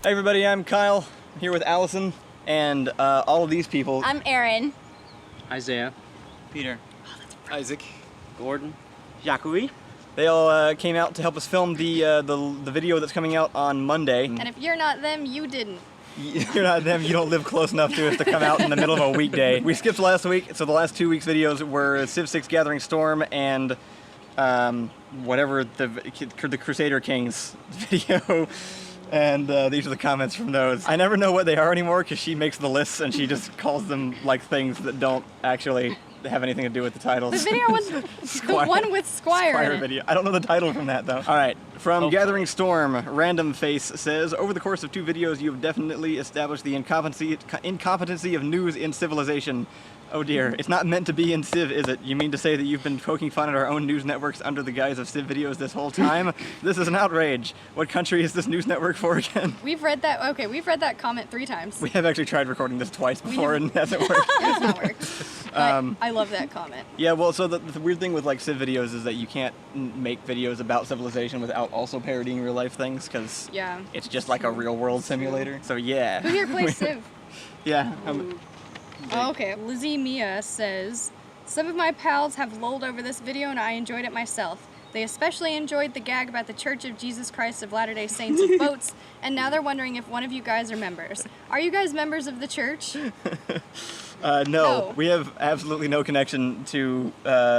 Hey everybody, I'm Kyle. I'm here with Allison and all of these people. I'm Erin. Isaiah. Peter. Isaac. Gordon. Zachary. They all came out to help us film the video that's coming out on Monday. And if you're not them, you didn't. You're not them, you don't live close enough to us to come out in the middle of a weekday. We skipped last week, so the last 2 weeks' videos were Civ 6 Gathering Storm and whatever the Crusader Kings video. And these are the comments from those. I never know what they are anymore because she makes the lists and she just calls them like things that don't actually have anything to do with the titles. The video was the one with Squire in it. Video. I don't know the title from that though. All right, from Gathering Storm, Random Face says, over the course of 2 videos, you have definitely established the incompetency of news in civilization. Oh dear, it's not meant to be in Civ, is it? You mean to say that you've been poking fun at our own news networks under the guise of Civ videos this whole time? This is an outrage. What country is this news network for again? We've read that comment 3 times. We have actually tried recording this twice before and it hasn't worked. It has not worked. But I love that comment. Yeah, well, so the weird thing with like Civ videos is that you can't make videos about civilization without also parodying real life things, because it's just like a real world simulator. So yeah. Who here plays Civ? Yeah. Oh, okay. Lizzie Mia says, some of my pals have lolled over this video and I enjoyed it myself. They especially enjoyed the gag about the Church of Jesus Christ of Latter-day Saints of boats, and now they're wondering if one of you guys are members. Are you guys members of the church? No, we have absolutely no connection to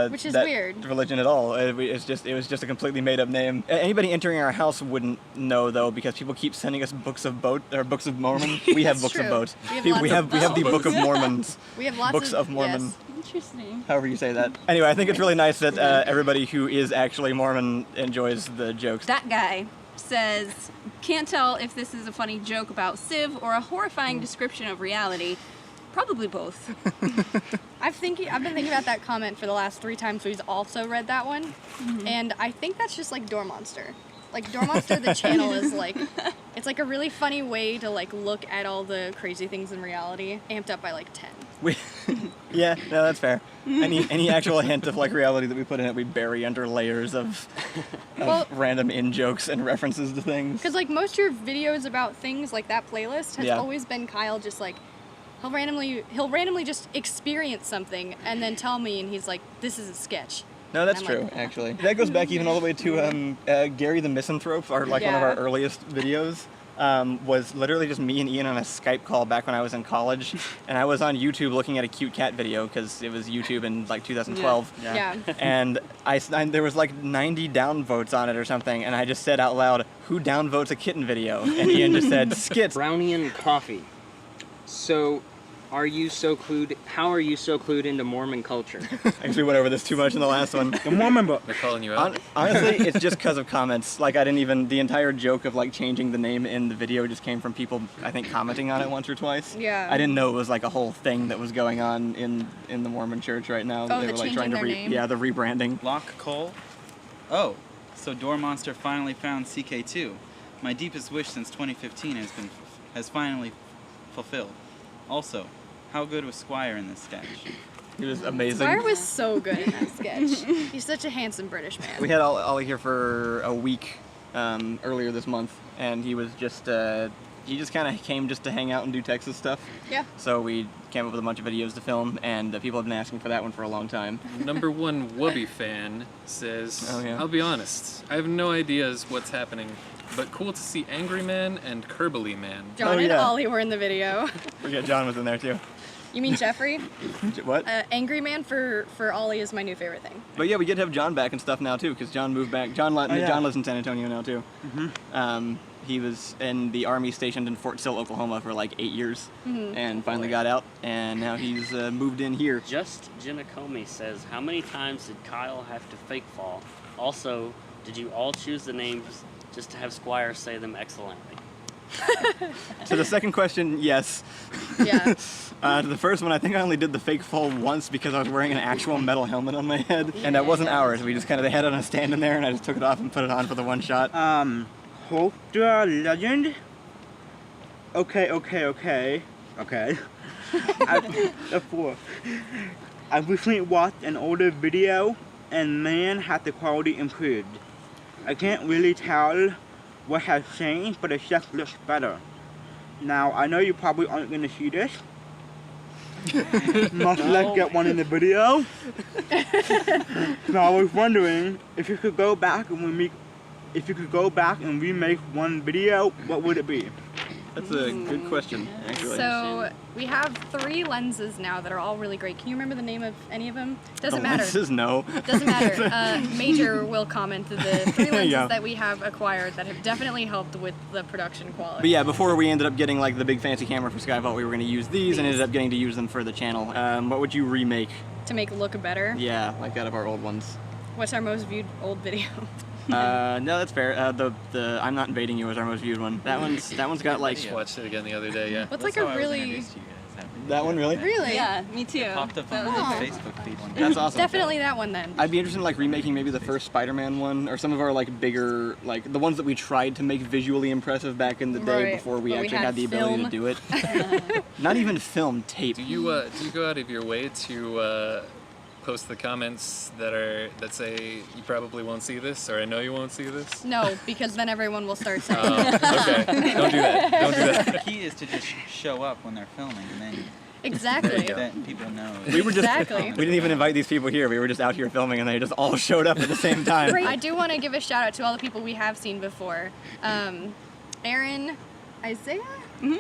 which is that weird. Religion at all. It was just a completely made up name. Anybody entering our house wouldn't know though, because people keep sending us books of Books of Mormon. We have books of boat. We have the Book of Mormons. We have lots books of Mormon. Yes. Interesting. However you say that. Anyway, I think it's really nice that everybody who is actually Mormon enjoys the jokes. That guy says, can't tell if this is a funny joke about Civ or a horrifying description of reality. Probably both. I've been thinking about that comment for the last 3 times we've also read that one, and I think that's just like Door Monster. Like Door Monster, the channel is like, it's like a really funny way to like look at all the crazy things in reality, amped up by like 10. Yeah, no, that's fair. Any actual hint of like reality that we put in it, we bury under layers of random in-jokes and references to things. Because like most of your videos about things, like that playlist has always been Kyle just like, he'll randomly just experience something and then tell me, and he's like, this is a sketch. No, that's true, actually. That goes back even all the way to Gary the Misanthrope, one of our earliest videos. Was literally just me and Ian on a Skype call back when I was in college, and I was on YouTube looking at a cute cat video because it was YouTube in like 2012. Yeah. And there was like 90 downvotes on it or something, and I just said out loud, "Who downvotes a kitten video?" And Ian just said, "Skits." Brownie and coffee. So, how are you so clued into Mormon culture? I guess we went over this too much in the last one. The Mormon book. They're calling you out. Honestly, it's just because of comments. Like, the entire joke of like changing the name in the video just came from people, I think, commenting on it once or twice. Yeah. I didn't know it was like a whole thing that was going on in the Mormon church right now. Oh, they were like trying to name. Yeah, the rebranding. Lock Cole. Oh, so Door Monster finally found CK2. My deepest wish since 2015 has finally fulfilled. Also, how good was Squire in this sketch? He was amazing. Squire was so good in that sketch. He's such a handsome British man. We had Ollie here for a week earlier this month, and he was just he just kind of came just to hang out and do Texas stuff. Yeah. So we came up with a bunch of videos to film, and people have been asking for that one for a long time. Number 1 Wubby fan says, I'll be honest, I have no ideas what's happening, but cool to see Angry Man and Kerbally Man. John and Ollie were in the video. Forget John was in there too. You mean Jeffrey? What? Angry Man for Ollie is my new favorite thing. But yeah, we get to have John back and stuff now too, because John moved back. John lives in San Antonio now too. He was in the Army stationed in Fort Sill, Oklahoma for like 8 years, and finally got out, and now he's moved in here. Just Jenna Comey says, how many times did Kyle have to fake fall? Also, did you all choose the names just to have Squire say them excellently? To the second question, yes. Yeah. To the first one, I think I only did the fake fall once because I was wearing an actual metal helmet on my head, and that wasn't ours. We just they had it on a stand in there, and I just took it off and put it on for the one shot. Ultra Legend. Okay. I recently watched an older video, and man, had the quality improved. I can't really tell what has changed, but it just looks better. Now, I know you probably aren't going to see this. Must let's get one in the video. So I was wondering if you could go back and remake one video, what would it be? That's a good question, actually. So we have 3 lenses now that are all really great. Can you remember the name of any of them? Doesn't matter. Lenses, no. Doesn't matter. Major will comment the 3 lenses that we have acquired that have definitely helped with the production quality. But yeah, before we ended up getting like the big fancy camera for Skyvault, we were going to use these and ended up getting to use them for the channel. What would you remake? To make it look better? Yeah, like out of our old ones. What's our most viewed old video? No, that's fair. The I'm Not Invading You was our most viewed one. That one's got like. I just watched it again the other day. Yeah. What's like a really. That one really? Really? Yeah, me too. It popped up on my Facebook feed one day. That's awesome. Definitely that one then. I'd be interested in like remaking maybe the first Spider-Man one, or some of our like bigger, like the ones that we tried to make visually impressive back in the day before we actually had the ability to do it. Not even film, tape. Do you go out of your way to post the comments that say you probably won't see this, or I know you won't see this? No, because then everyone will start saying okay. Don't do that. Don't do that. The key is to just show up when they're filming, and then Exactly. then people know. We were just we didn't even invite these people here. We were just out here filming, and they just all showed up at the same time. I do want to give a shout out to all the people we have seen before. Erin, Isaiah,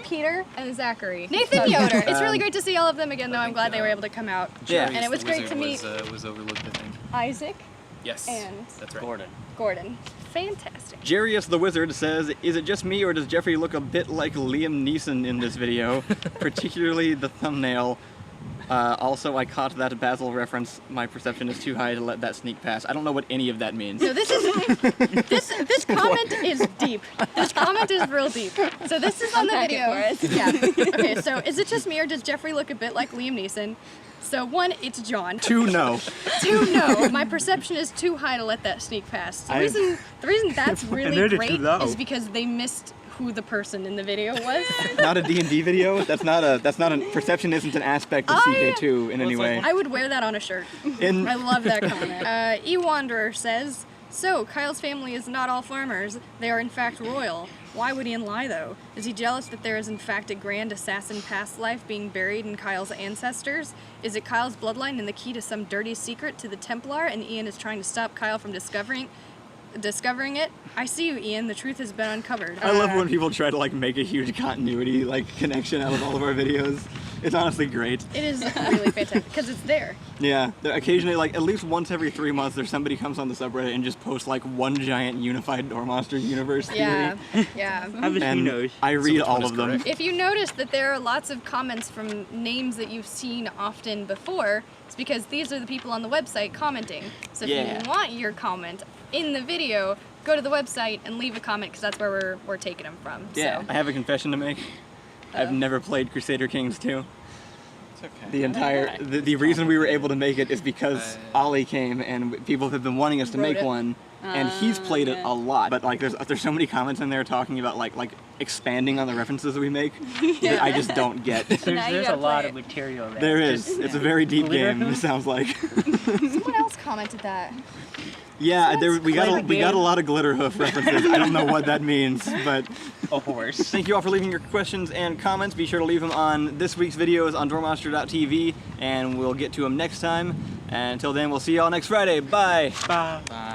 Peter, and Zachary. Nathan Yoder. It's really great to see all of them again, though. I'm glad they were able to come out. Yeah. And it was great to meet Was overlooked, I think. Isaac Yes. and That's right. Gordon. Fantastic. Jarius the Wizard says, is it just me or does Jeffrey look a bit like Liam Neeson in this video? Particularly the thumbnail. Also, I caught that Basil reference. My perception is too high to let that sneak past. I don't know what any of that means. So this is this comment is deep. This comment is real deep. So this is on the video. Yeah. Okay. So is it just me or does Jeffrey look a bit like Liam Neeson? So 1, it's John. 2, no. 2, no. My perception is too high to let that sneak past. The reason that's really great is because they missed who the person in the video was. Not a D&D video. That's not a perception isn't an aspect of CK2 in any way. I would wear that on a shirt. I love that comment. E-Wanderer says, so Kyle's family is not all farmers. They are in fact royal. Why would Ian lie though? Is he jealous that there is in fact a grand assassin past life being buried in Kyle's ancestors? Is it Kyle's bloodline and the key to some dirty secret to the Templar and Ian is trying to stop Kyle from discovering it? I see you, Ian. The truth has been uncovered. I love when people try to like make a huge continuity connection out of all of our videos. It's honestly great. It is really fantastic because it's there. Yeah, occasionally, like at least once every 3 months, there's somebody comes on the subreddit and just posts like one giant unified Door Monster universe theory. Yeah. And I read all of them. If you notice that there are lots of comments from names that you've seen often before, it's because these are the people on the website commenting. So if you want your comment in the video, go to the website and leave a comment because that's where we're taking them from. Yeah. So. I have a confession to make. I've never played Crusader Kings 2. It's okay. The entire the reason we were able to make it is because Ollie came and people have been wanting us to make one, and he's played it a lot. But like there's so many comments in there talking about like expanding on the references that we make that I just don't get. There's a lot of material there. There is. It's a very deep game. It sounds like. Someone else commented that. Yeah, we got a lot of glitter hoof references. I don't know what that means, but a horse. Thank you all for leaving your questions and comments. Be sure to leave them on this week's videos on doormonster.tv, and we'll get to them next time. And until then, we'll see y'all next Friday. Bye. Bye. Bye.